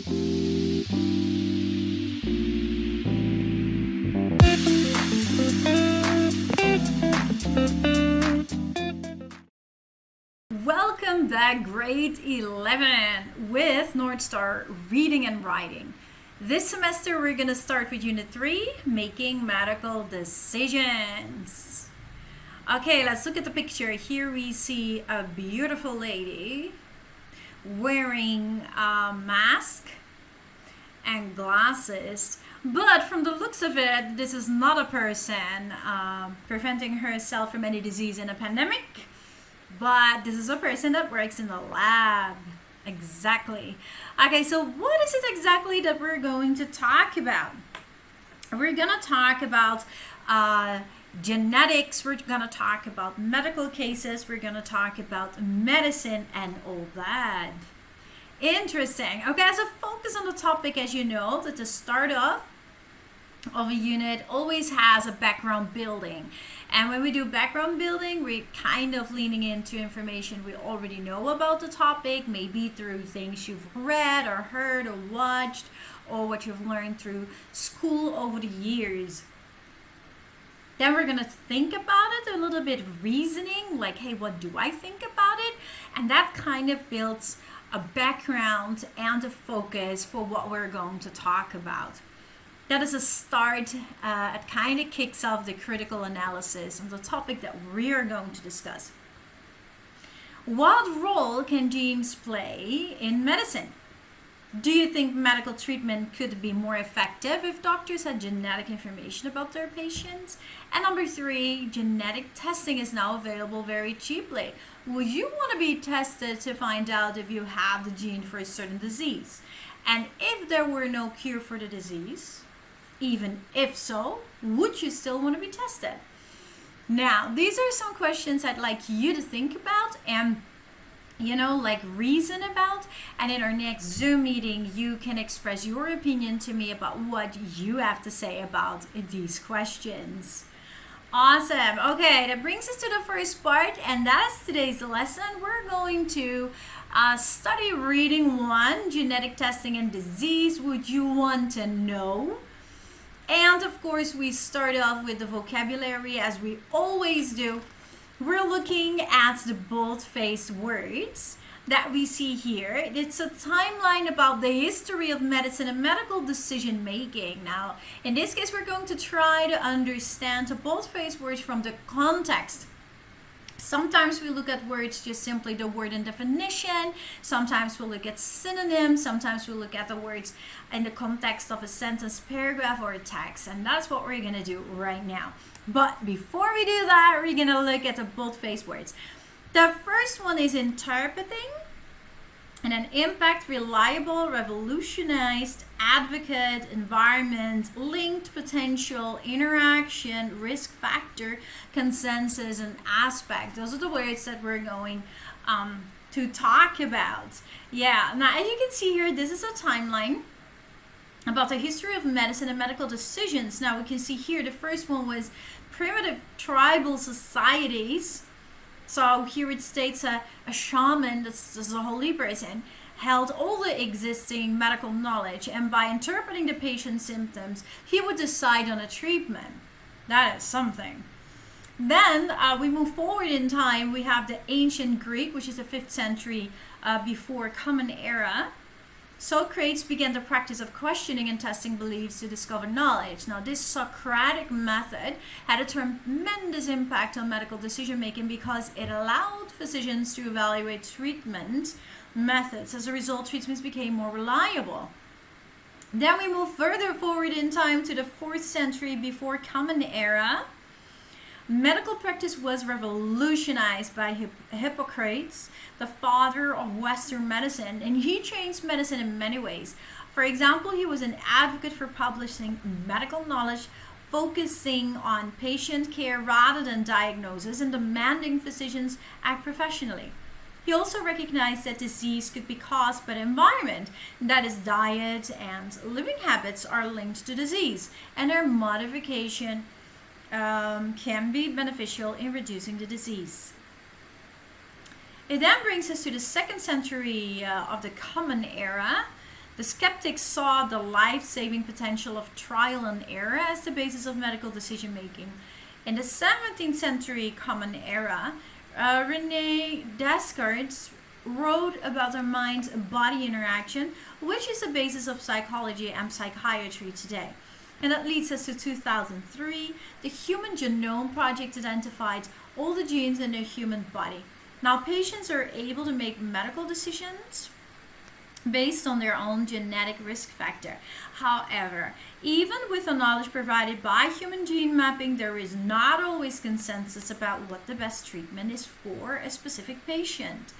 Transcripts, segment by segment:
Welcome back, grade 11 with North Star Reading and Writing. This semester we're going to start with Unit 3, Making Medical Decisions. Okay, let's look at the picture. Here we see a beautiful lady wearing a mask and glasses. But from the looks of it, this is not a person preventing herself from any disease in a pandemic. But this is a person that works in the lab. Exactly. Okay, so what is it exactly that we're going to talk about? We're going to talk about genetics. We're going to talk about medical cases. We're going to talk about medicine and all that. Interesting. Okay, so focus on the topic, as you know, that the start of a unit always has a background building. And when we do background building, we're kind of leaning into information we already know about the topic, maybe through things you've read or heard or watched, or what you've learned through school over the years. Then we're going to think about it a little bit, reasoning, like, hey, what do I think about it? And that kind of builds a background and a focus for what we're going to talk about. That is a start. It kind of kicks off the critical analysis on the topic that we're going to discuss. What role can genes play in medicine? Do you think medical treatment could be more effective if doctors had genetic information about their patients? And number 3, genetic testing is now available very cheaply. Would you want to be tested to find out if you have the gene for a certain disease? And if there were no cure for the disease, even if so, would you still want to be tested? Now, these are some questions I'd like you to think about and, reason about. And in our next Zoom meeting, you can express your opinion to me about what you have to say about these questions. Awesome. Okay, that brings us to the first part, and that is today's lesson. We're going to study reading 1, genetic testing and disease. Would you want to know? And of course, we start off with the vocabulary as we always do. We're looking at the bold-faced words that we see here. It's a timeline about the history of medicine and medical decision making. Now, in this case, we're going to try to understand the bold-faced words from the context. Sometimes we look at words just simply the word and definition. Sometimes we'll look at synonyms. Sometimes we'll look at the words in the context of a sentence, paragraph, or a text. And that's what we're going to do right now. But before we do that, we're going to look at the bold-faced words. The first one is interpreting. And an impact, reliable, revolutionized, advocate, environment, linked, potential, interaction, risk factor, consensus, and aspect. Those are the words that we're going to talk about. Yeah, now as you can see here, this is a timeline about the history of medicine and medical decisions. Now we can see here the first one was primitive tribal societies. So here it states a shaman, that's a holy person, held all the existing medical knowledge, and by interpreting the patient's symptoms, he would decide on a treatment. That is something. Then we move forward in time. We have the ancient Greek, which is the 5th century before Common Era. Socrates began the practice of questioning and testing beliefs to discover knowledge. Now, this Socratic method had a tremendous impact on medical decision making because it allowed physicians to evaluate treatment methods. As a result, treatments became more reliable. Then we move further forward in time to the 4th century before Common Era. Medical practice was revolutionized by Hippocrates, the father of Western medicine, and he changed medicine in many ways. For example, he was an advocate for publishing medical knowledge, focusing on patient care rather than diagnosis, and demanding physicians act professionally. He also recognized that disease could be caused by the environment, that is, diet and living habits are linked to disease, and their modification can be beneficial in reducing the disease. It then brings us to the 2nd century of the Common Era. The skeptics saw the life-saving potential of trial and error as the basis of medical decision-making. In the 17th century Common Era, Rene Descartes wrote about our mind-body interaction, which is the basis of psychology and psychiatry today. And that leads us to 2003. The Human Genome Project identified all the genes in the human body. Now, patients are able to make medical decisions based on their own genetic risk factor. However, even with the knowledge provided by human gene mapping, there is not always consensus about what the best treatment is for a specific patient.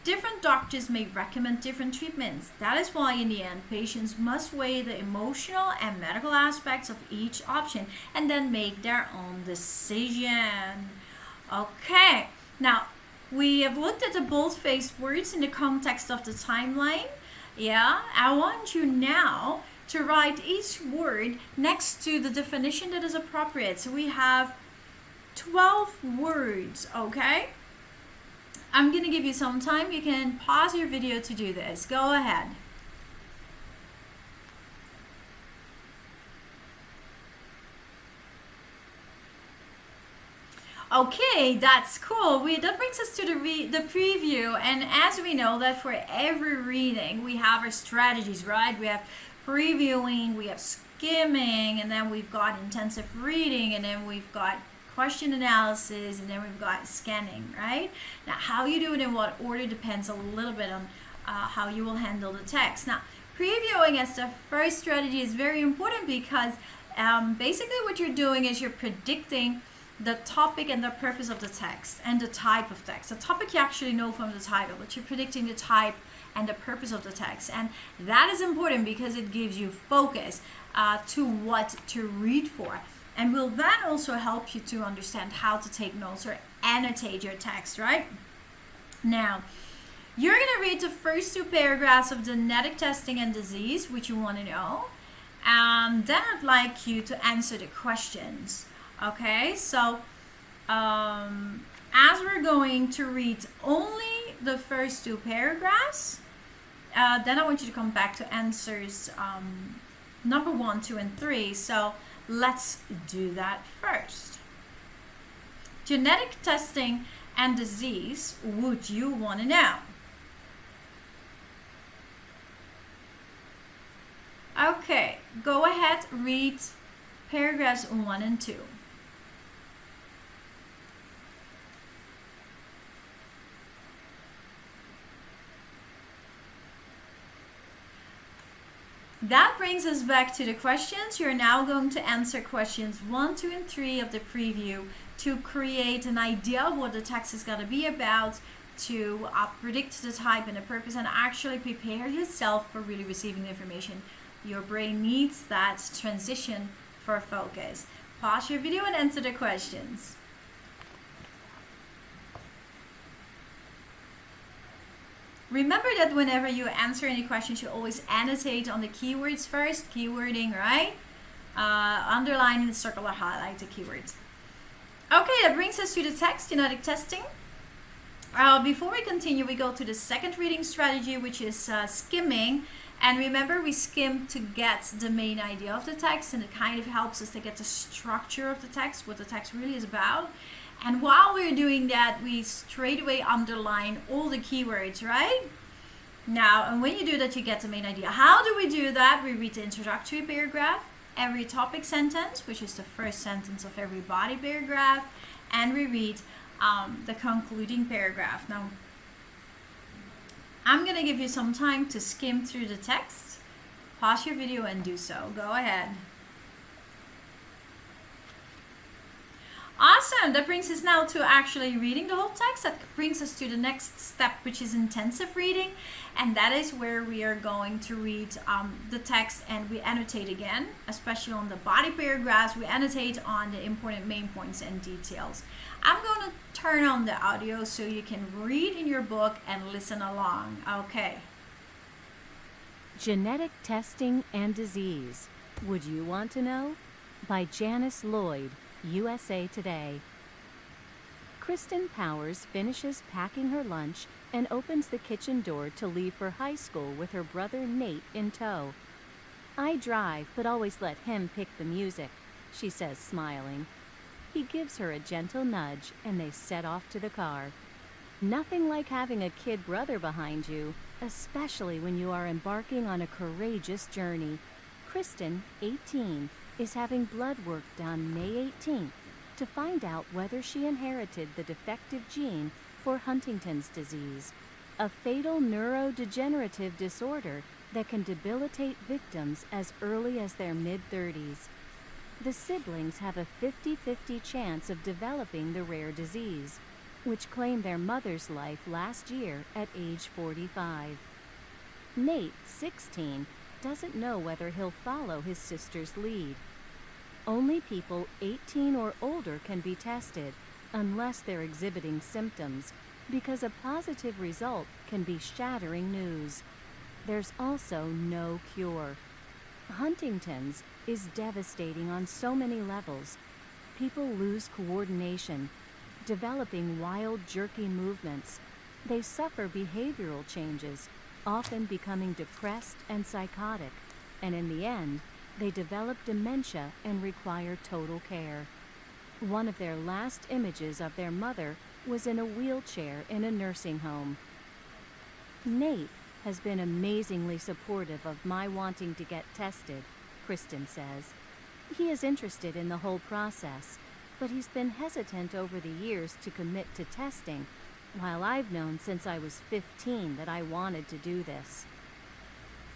Different doctors may recommend different treatments. That is why, in the end, patients must weigh the emotional and medical aspects of each option and then make their own decision. Okay, now we have looked at the bold-faced words in the context of the timeline. Yeah, I want you now to write each word next to the definition that is appropriate. So we have 12 words, okay? I'm going to give you some time. You can pause your video to do this. Go ahead. Okay, that's cool. That brings us to the preview, and as we know that for every reading we have our strategies, right? We have previewing, we have skimming, and then we've got intensive reading, and then we've got question analysis, and then we've got scanning, right? Now, how you do it in what order depends a little bit on how you will handle the text. Now, previewing as the first strategy is very important because basically what you're doing is you're predicting the topic and the purpose of the text and the type of text. The topic you actually know from the title, but you're predicting the type and the purpose of the text. And that is important because it gives you focus to what to read for. And will that also help you to understand how to take notes or annotate your text, right? Now, you're going to read the first two paragraphs of genetic testing and disease, which you want to know. And then I'd like you to answer the questions. Okay, so as we're going to read only the first two paragraphs, then I want you to come back to answers number 1, 2, and 3. So let's do that first. Genetic testing and disease, would you want to know? Okay, go ahead, read paragraphs 1 and 2. That brings us back to the questions. You're now going to answer questions 1, 2, and 3 of the preview to create an idea of what the text is going to be about, to predict the type and the purpose, and actually prepare yourself for really receiving the information. Your brain needs that transition for focus. Pause your video and answer the questions. Remember that whenever you answer any questions, you always annotate on the keywords first, keywording, right? Underline and circle or highlight the keywords. Okay, that brings us to the text, genetic testing. Before we continue, we go to the second reading strategy, which is skimming. And remember, we skim to get the main idea of the text, and it kind of helps us to get the structure of the text, what the text really is about. And while we're doing that, we straight away underline all the keywords, right? Now, and when you do that, you get the main idea. How do we do that? We read the introductory paragraph, every topic sentence, which is the first sentence of every body paragraph, and we read the concluding paragraph. Now, I'm going to give you some time to skim through the text. Pause your video and do so. Go ahead. Awesome, that brings us now to actually reading the whole text. That brings us to the next step, which is intensive reading. And that is where we are going to read the text and we annotate again, especially on the body paragraphs. We annotate on the important main points and details. I'm going to turn on the audio so you can read in your book and listen along. Okay. Genetic Testing and Disease. Would you want to know? By Janice Lloyd, USA Today. Kristen Powers finishes packing her lunch and opens the kitchen door to leave for high school with her brother Nate in tow. I drive, but always let him pick the music, she says, smiling. He gives her a gentle nudge, and they set off to the car. Nothing like having a kid brother behind you, especially when you are embarking on a courageous journey. Kristen, 18, is having blood work done May 18th to find out whether she inherited the defective gene for Huntington's disease, a fatal neurodegenerative disorder that can debilitate victims as early as their mid-30s. The siblings have a 50-50 chance of developing the rare disease, which claimed their mother's life last year at age 45. Nate, 16, doesn't know whether he'll follow his sister's lead. Only people 18 or older can be tested unless they're exhibiting symptoms, because a positive result can be shattering news. There's also no cure. Huntington's is devastating on so many levels. People lose coordination, developing wild, jerky movements. They suffer behavioral changes, often becoming depressed and psychotic, and in the end, they develop dementia and require total care. One of their last images of their mother was in a wheelchair in a nursing home. Nate has been amazingly supportive of my wanting to get tested, Kristen says. He is interested in the whole process, but he's been hesitant over the years to commit to testing, while I've known since I was 15 that I wanted to do this.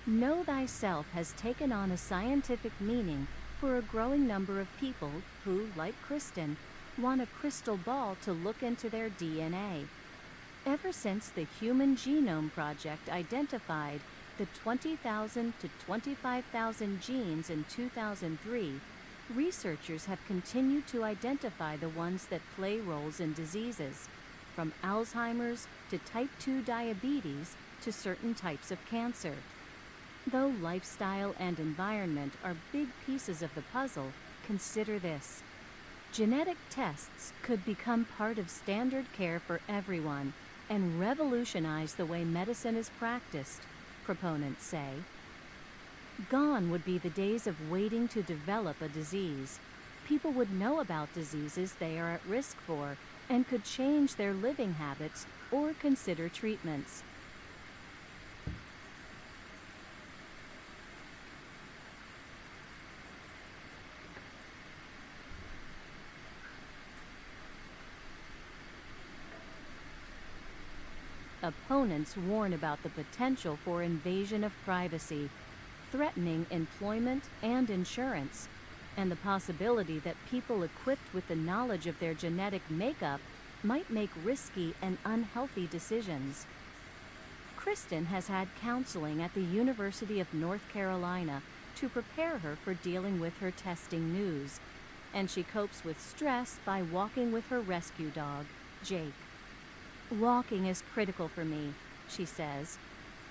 Know thyself has taken on a scientific meaning for a growing number of people who, like Kristen, want a crystal ball to look into their DNA. Ever since the Human Genome Project identified the 20,000 to 25,000 genes in 2003, researchers have continued to identify the ones that play roles in diseases, from Alzheimer's to type 2 diabetes to certain types of cancer. Though lifestyle and environment are big pieces of the puzzle, consider this. Genetic tests could become part of standard care for everyone and revolutionize the way medicine is practiced, proponents say. Gone would be the days of waiting to develop a disease. People would know about diseases they are at risk for and could change their living habits or consider treatments. Opponents warn about the potential for invasion of privacy, threatening employment and insurance, and the possibility that people equipped with the knowledge of their genetic makeup might make risky and unhealthy decisions. Kristen has had counseling at the University of North Carolina to prepare her for dealing with her testing news, and she copes with stress by walking with her rescue dog, Jake. Walking is critical for me, she says.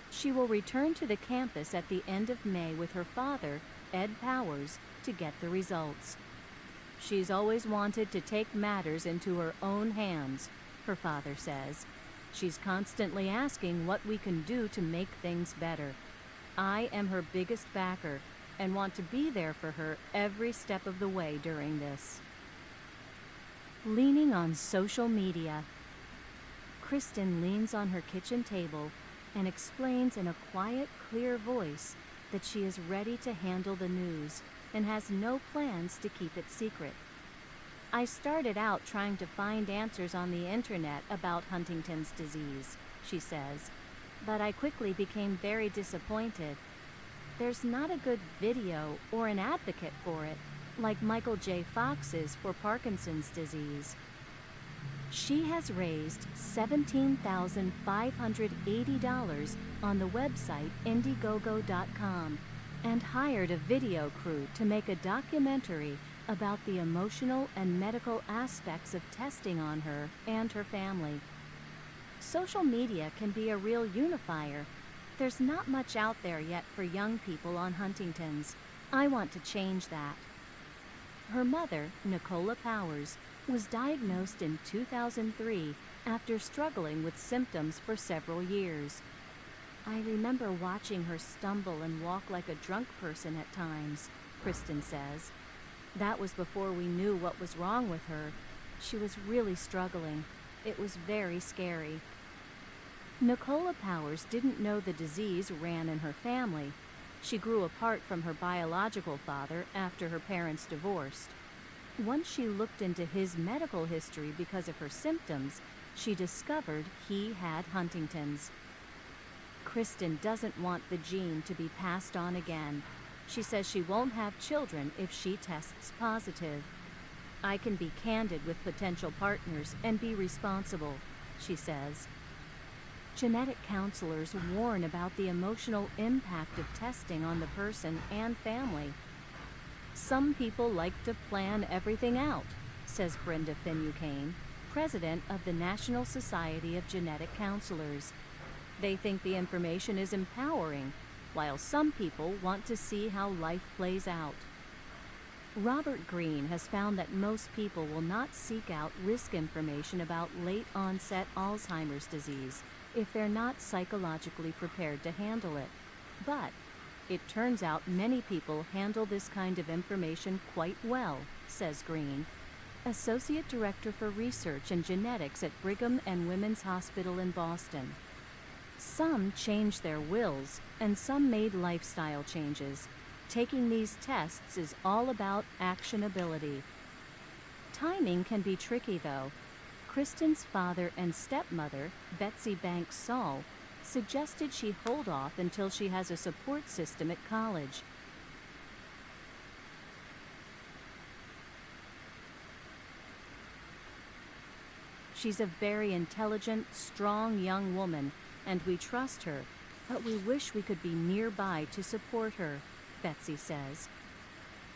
She will return to the campus at the end of May with her father, Ed Powers, to get the results. She's always wanted to take matters into her own hands, her father says. She's constantly asking what we can do to make things better. I am her biggest backer and want to be there for her every step of the way during this. Leaning on social media. Kristen leans on her kitchen table and explains in a quiet, clear voice that she is ready to handle the news and has no plans to keep it secret. I started out trying to find answers on the internet about Huntington's disease, she says, but I quickly became very disappointed. There's not a good video or an advocate for it, like Michael J. Fox is for Parkinson's disease. She has raised $17,580 on the website Indiegogo.com and hired a video crew to make a documentary about the emotional and medical aspects of testing on her and her family. Social media can be a real unifier. There's not much out there yet for young people on Huntington's. I want to change that. Her mother, Nicola Powers, was diagnosed in 2003 after struggling with symptoms for several years. I remember watching her stumble and walk like a drunk person at times, Kristen says. That was before we knew what was wrong with her. She was really struggling. It was very scary. Nicola Powers didn't know the disease ran in her family. She grew apart from her biological father after her parents divorced. Once she looked into his medical history because of her symptoms, she discovered he had Huntington's. Kristen doesn't want the gene to be passed on again. She says she won't have children if she tests positive. I can be candid with potential partners and be responsible, she says. Genetic counselors warn about the emotional impact of testing on the person and family. Some people like to plan everything out, says Brenda Finucane, president of the National Society of Genetic Counselors. They think the information is empowering, while some people want to see how life plays out. Robert Greene has found that most people will not seek out risk information about late-onset Alzheimer's disease if they're not psychologically prepared to handle it. But it turns out many people handle this kind of information quite well, says Greene, Associate Director for Research and Genetics at Brigham and Women's Hospital in Boston. Some changed their wills, and some made lifestyle changes. Taking these tests is all about actionability. Timing can be tricky, though. Kristen's father and stepmother, Betsy Banks Saul, suggested she hold off until she has a support system at college. She's a very intelligent, strong young woman, and we trust her, but we wish we could be nearby to support her, Betsy says.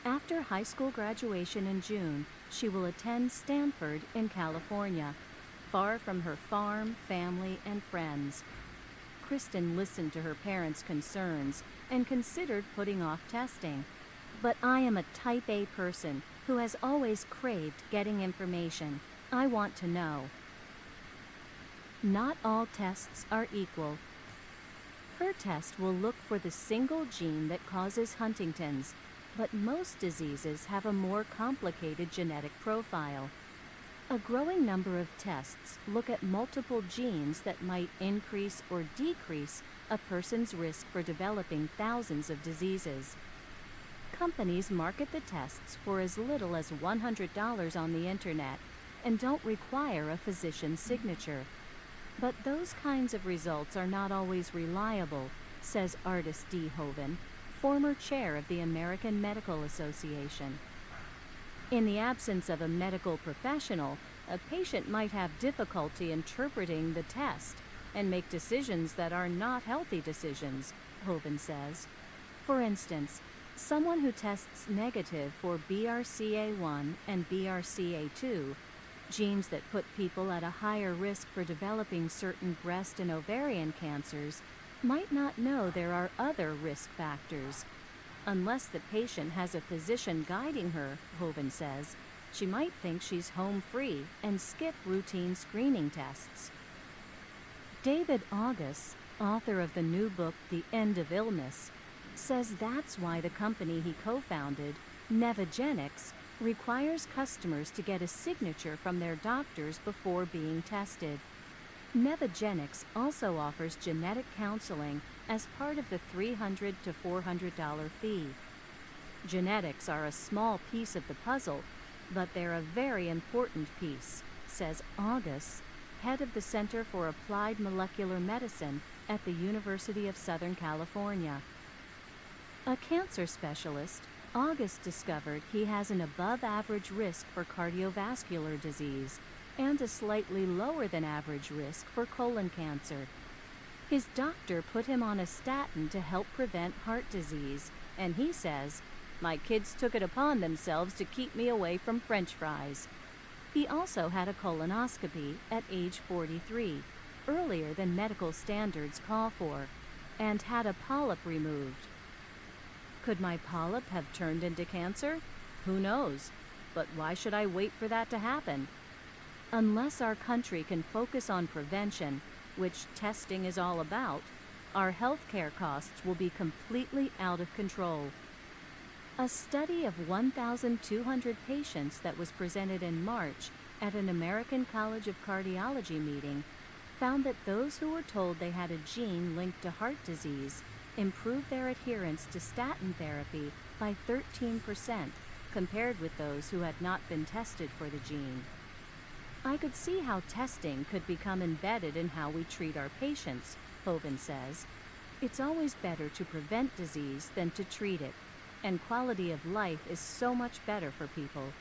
After high school graduation in June, she will attend Stanford in California, far from her farm, family, and friends. Kristen listened to her parents' concerns and considered putting off testing. But I am a type A person who has always craved getting information. I want to know. Not all tests are equal. Her test will look for the single gene that causes Huntington's, but most diseases have a more complicated genetic profile. A growing number of tests look at multiple genes that might increase or decrease a person's risk for developing thousands of diseases. Companies market the tests for as little as $100 on the internet and don't require a physician's signature. But those kinds of results are not always reliable, says Artis D. Hoven, former chair of the American Medical Association. In the absence of a medical professional, a patient might have difficulty interpreting the test and make decisions that are not healthy decisions, Hoven says. For instance, someone who tests negative for BRCA1 and BRCA2, genes that put people at a higher risk for developing certain breast and ovarian cancers, might not know there are other risk factors. Unless the patient has a physician guiding her, Hoven says, she might think she's home free and skip routine screening tests. David August, author of the new book The End of Illness, says that's why the company he co-founded, Nevogenics, requires customers to get a signature from their doctors before being tested. Nevogenics also offers genetic counseling as part of the $300 to $400 fee. Genetics are a small piece of the puzzle, but they're a very important piece, says August, head of the Center for Applied Molecular Medicine at the University of Southern California. A cancer specialist, August discovered he has an above-average risk for cardiovascular disease and a slightly lower than average risk for colon cancer. His doctor put him on a statin to help prevent heart disease, and he says, "My kids took it upon themselves to keep me away from French fries." He also had a colonoscopy at age 43, earlier than medical standards call for, and had a polyp removed. Could my polyp have turned into cancer? Who knows? but why should I wait for that to happen? Unless our country can focus on prevention, which testing is all about, our healthcare costs will be completely out of control. A study of 1,200 patients that was presented in March at an American College of Cardiology meeting found that those who were told they had a gene linked to heart disease improved their adherence to statin therapy by 13% compared with those who had not been tested for the gene. I could see how testing could become embedded in how we treat our patients, Hovind says. It's always better to prevent disease than to treat it, and quality of life is so much better for people.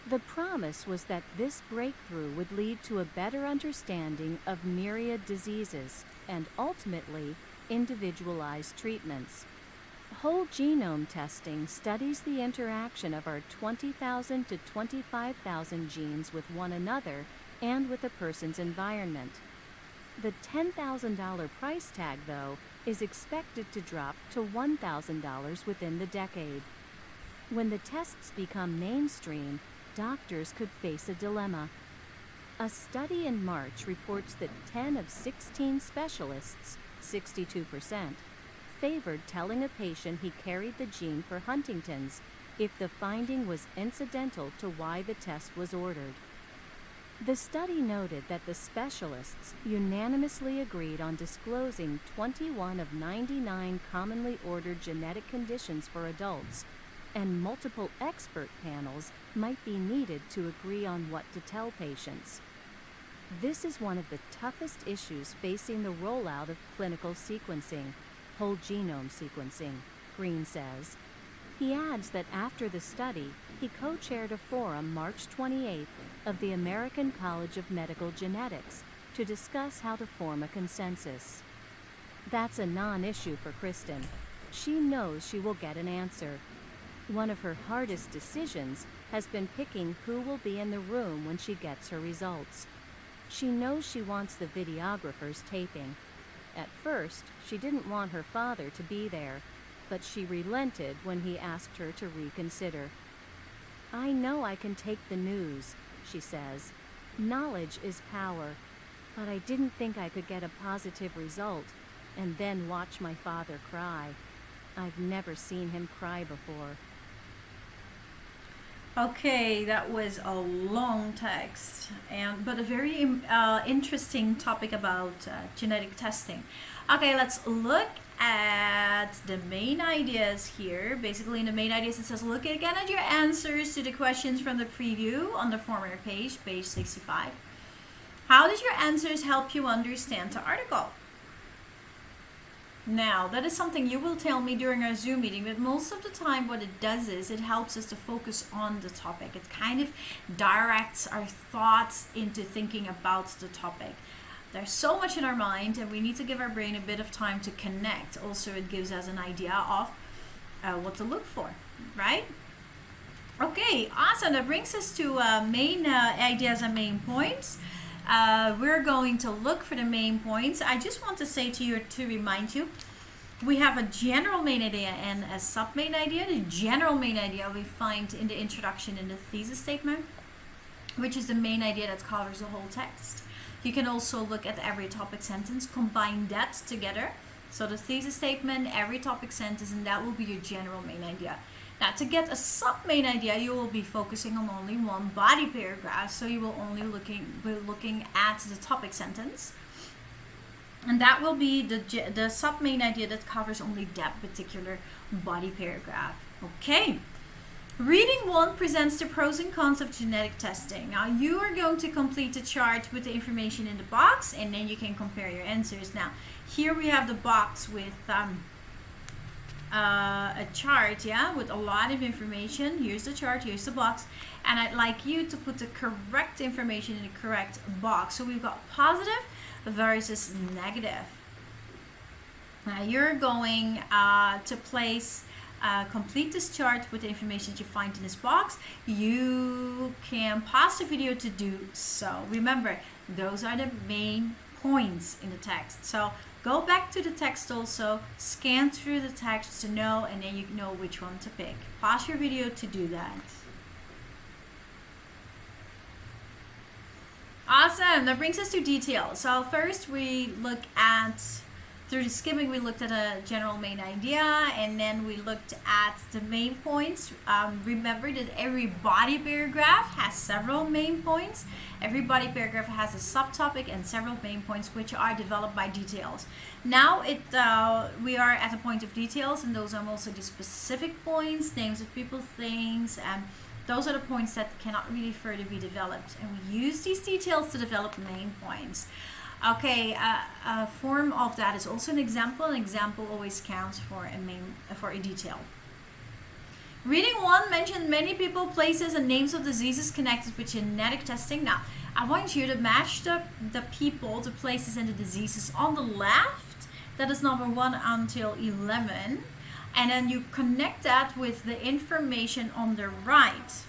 The promise was that this breakthrough would lead to a better understanding of myriad diseases and ultimately individualized treatments. Whole genome testing studies the interaction of our 20,000 to 25,000 genes with one another and with a person's environment. The $10,000 price tag, though, is expected to drop to $1,000 within the decade. When the tests become mainstream, doctors could face a dilemma. A study in March reports that 10 of 16 specialists, 62%, favored telling a patient he carried the gene for Huntington's if the finding was incidental to why the test was ordered. The study noted that the specialists unanimously agreed on disclosing 21 of 99 commonly ordered genetic conditions for adults, and multiple expert panels might be needed to agree on what to tell patients. This is one of the toughest issues facing the rollout of clinical sequencing, whole genome sequencing, Green says. He adds that after the study, he co-chaired a forum March 28th of the American College of Medical Genetics to discuss how to form a consensus. That's a non-issue for Kristen. She knows she will get an answer. One of her hardest decisions has been picking who will be in the room when she gets her results. She knows she wants the videographers taping. At first, she didn't want her father to be there, but she relented when he asked her to reconsider. I know I can take the news, she says. Knowledge is power, but I didn't think I could get a positive result and then watch my father cry. I've never seen him cry before. Okay, that was a long text, but a very interesting topic about genetic testing. Okay, let's look at the main ideas here. Basically, in the main ideas, it says look again at your answers to the questions from the preview on the former page 65. How did your answers help you understand the article? Now, that is something you will tell me during our Zoom meeting, but most of the time what it does is it helps us to focus on the topic. It kind of directs our thoughts into thinking about the topic. There's so much in our mind and we need to give our brain a bit of time to connect. Also, it gives us an idea of what to look for, right? Okay, awesome. That brings us to main ideas and main points. We're going to look for the main points. I just want to say to you, to remind you, we have a general main idea and a sub-main idea. The general main idea we find in the introduction in the thesis statement, which is the main idea that covers the whole text. You can also look at every topic sentence, combine that together. So the thesis statement, every topic sentence, and that will be your general main idea. Now, to get a sub-main idea, you will be focusing on only one body paragraph. So you will only be looking at the topic sentence. And that will be the sub-main idea that covers only that particular body paragraph. Okay. Reading 1 presents the pros and cons of genetic testing. Now, you are going to complete the chart with the information in the box, and then you can compare your answers. Now, here we have the box with a chart, with a lot of information. Here's the chart, here's the box, and I'd like you to put the correct information in the correct box. So we've got positive versus negative. Now you're going to complete this chart with the information that you find in this box. You can pause the video to do so. Remember, those are the main points in the text. So Go back to the text also, scan through the text to know, and then you know which one to pick. Pause your video to do that. Awesome, that brings us to details. So first we look at, through the skimming, we looked at a general main idea, and then we looked at the main points. Remember that every body paragraph has several main points. Every body paragraph has a subtopic and several main points, which are developed by details. Now we are at a point of details, and those are mostly the specific points, names of people, things, and those are the points that cannot really further be developed. And we use these details to develop main points. Okay, a form of that is also an example. An example always counts for a detail. Reading 1 mentioned many people, places, and names of diseases connected with genetic testing. Now, I want you to match the people, the places, and the diseases on the left. That is number 1 until 11. And then you connect that with the information on the right.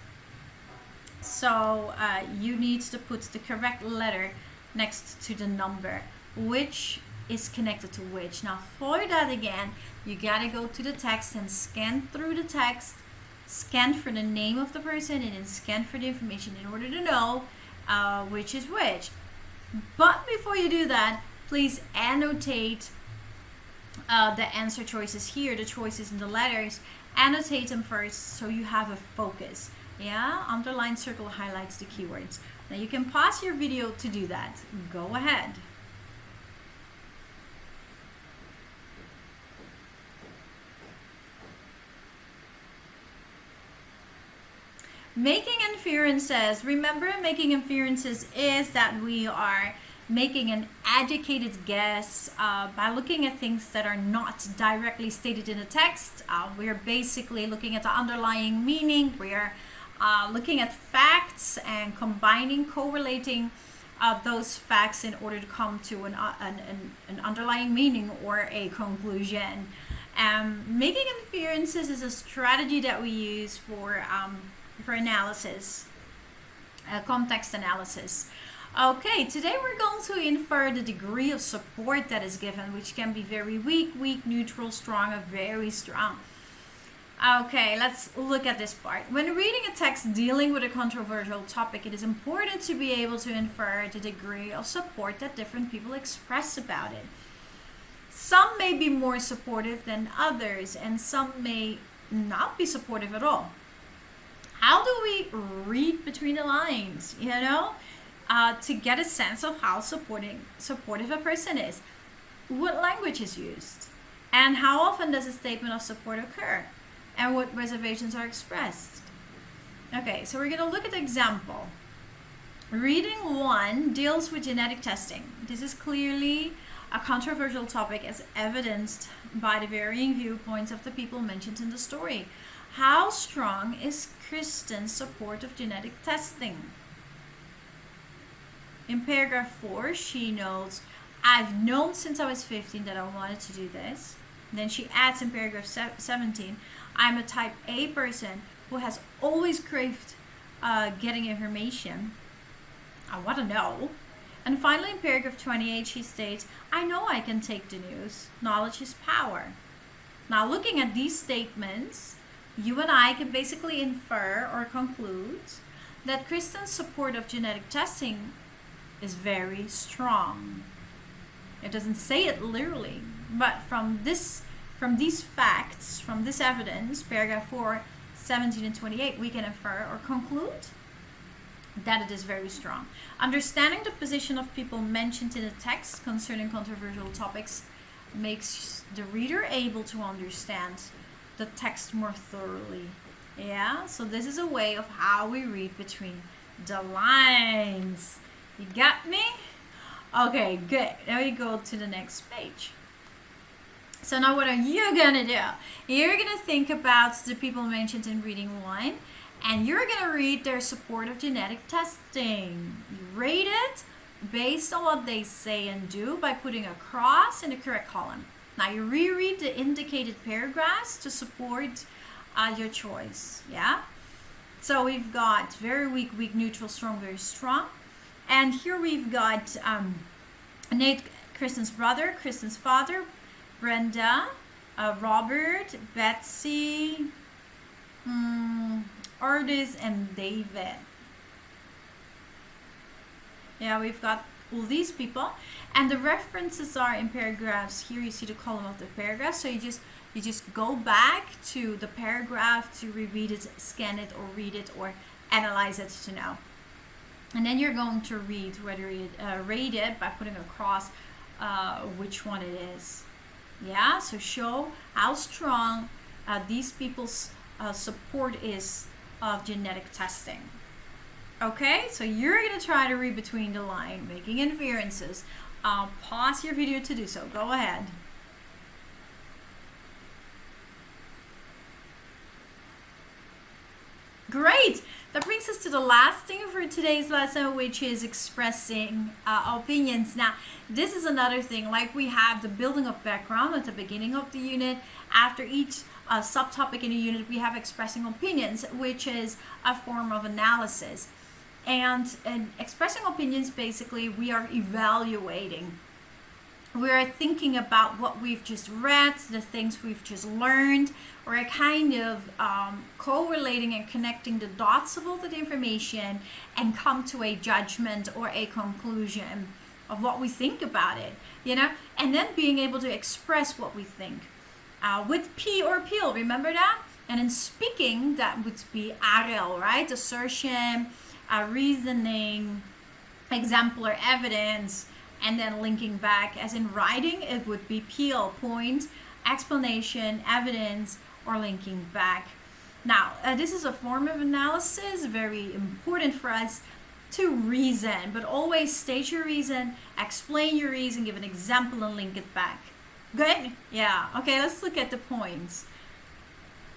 So you need to put the correct letter next to the number, which is connected to which. Now for that again, you gotta go to the text and scan through the text, scan for the name of the person, and then scan for the information in order to know which is which. But before you do that, please annotate the answer choices here, the choices in the letters. Annotate them first so you have a focus. Yeah, underline, circle, highlights the keywords. Now you can pause your video to do that. Go ahead. Making inferences. Remember, making inferences is that we are making an educated guess by looking at things that are not directly stated in the text. We're basically looking at the underlying meaning. We're looking at facts and combining, correlating those facts in order to come to an underlying meaning or a conclusion. Making inferences is a strategy that we use for analysis, context analysis. Okay, today we're going to infer the degree of support that is given, which can be very weak, neutral, strong, or very strong. Okay, let's look at this part. When reading a text dealing with a controversial topic, it is important to be able to infer the degree of support that different people express about it. Some may be more supportive than others, and some may not be supportive at all. How do we read between the lines, to get a sense of how supportive a person is? What language is used? And how often does a statement of support occur? And what reservations are expressed? Okay, so we're going to look at the example. Reading 1 deals with genetic testing. This is clearly a controversial topic as evidenced by the varying viewpoints of the people mentioned in the story. How strong is Kristen's support of genetic testing? In paragraph 4, she notes, I've known since I was 15 that I wanted to do this. Then she adds in paragraph 17, I'm a type A person who has always craved getting information. I want to know. And finally, in paragraph 28, she states, I know I can take the news. Knowledge is power. Now, looking at these statements, you and I can basically infer or conclude that Kristen's support of genetic testing is very strong. It doesn't say it literally, but from these facts, from this evidence, paragraph 4, 17 and 28, we can infer or conclude that it is very strong. Understanding the position of people mentioned in the text concerning controversial topics makes the reader able to understand the text more thoroughly. Yeah, so this is a way of how we read between the lines. You got me? Okay, good. Now we go to the next page. So now what are you gonna do? You're gonna think about the people mentioned in reading 1, and you're gonna read their support of genetic testing. You rate it based on what they say and do by putting a cross in the correct column. Now you reread the indicated paragraphs to support your choice. Yeah. So we've got very weak, neutral, strong, very strong, and here we've got Nate Kristen's brother, Kristen's father, Brenda, Robert, Betsy, Artis, and David. Yeah, we've got all these people, and the references are in paragraphs. Here you see the column of the paragraph, so you just go back to the paragraph to reread it, scan it, or read it, or analyze it to know. And then you're going to read whether you rate it by putting a cross which one it is. Yeah, so show how strong these people's support is of genetic testing. Okay, so you're going to try to read between the line, making inferences. Pause your video to do so. Go ahead. Great! That brings us to the last thing for today's lesson, which is expressing opinions. Now, this is another thing, like we have the building of background at the beginning of the unit. After each subtopic in the unit, we have expressing opinions, which is a form of analysis. And expressing opinions, basically, we are evaluating. We are thinking about what we've just read, the things we've just learned, or kind of correlating and connecting the dots of all that information and come to a judgment or a conclusion of what we think about it, you know, and then being able to express what we think with P or peel, remember that? And in speaking, that would be AREL, right? Assertion, reasoning, example or evidence, and then linking back. As in writing, it would be peel, point, explanation, evidence, or linking back. Now, this is a form of analysis, very important for us to reason, but always state your reason, explain your reason, give an example, and link it back. Good? Yeah. Okay, let's look at the points.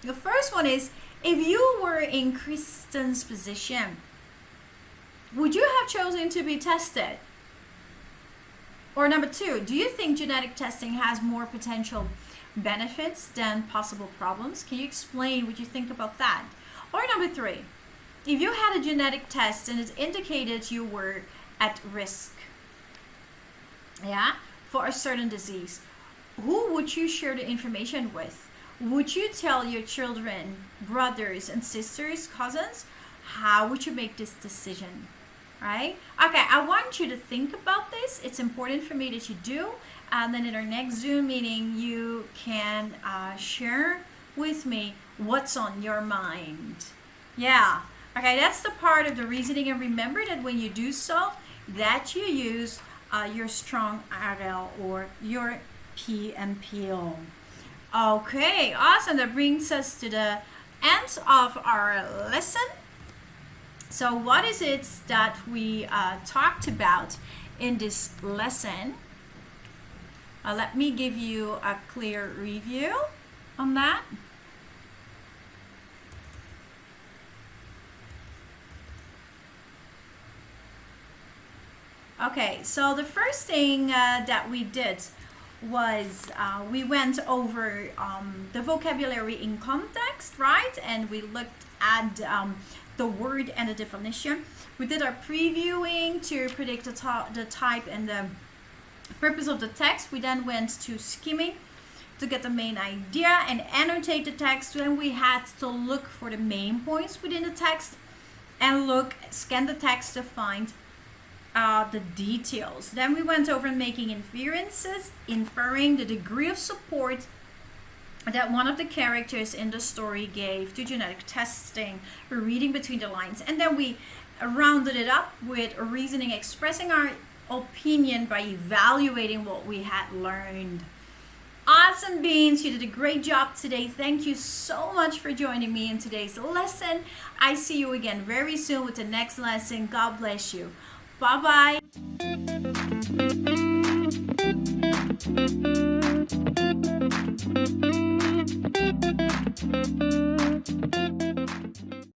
The first one is, if you were in Kristen's position, would you have chosen to be tested? Or number two, do you think genetic testing has more potential benefits than possible problems? Can you explain what you think about that? Or number three, if you had a genetic test and it indicated you were at risk, yeah, for a certain disease, who would you share the information with? Would you tell your children, brothers and sisters, cousins? How would you make this decision? Right? Okay, I want you to think about this. It's important for me that you do. And then in our next Zoom meeting, you can share with me what's on your mind. Yeah. Okay, that's the part of the reasoning. And remember that when you do so, that you use your strong RL or your P and peel. Okay, awesome. That brings us to the end of our lesson. So what is it that we talked about in this lesson? Let me give you a clear review on that. Okay, so the first thing that we did was we went over the vocabulary in context, right? And we looked at the word and the definition. We did our previewing to predict the type and the purpose of the text. We then went to skimming to get the main idea and annotate the text. Then we had to look for the main points within the text and scan the text to find the details. Then we went over making inferences, inferring the degree of support that one of the characters in the story gave to genetic testing, reading between the lines. And then we rounded it up with reasoning, expressing our opinion by evaluating what we had learned. Awesome beans, you did a great job today. Thank you so much for joining me in today's lesson. I see you again very soon with the next lesson. God bless you. Bye-bye.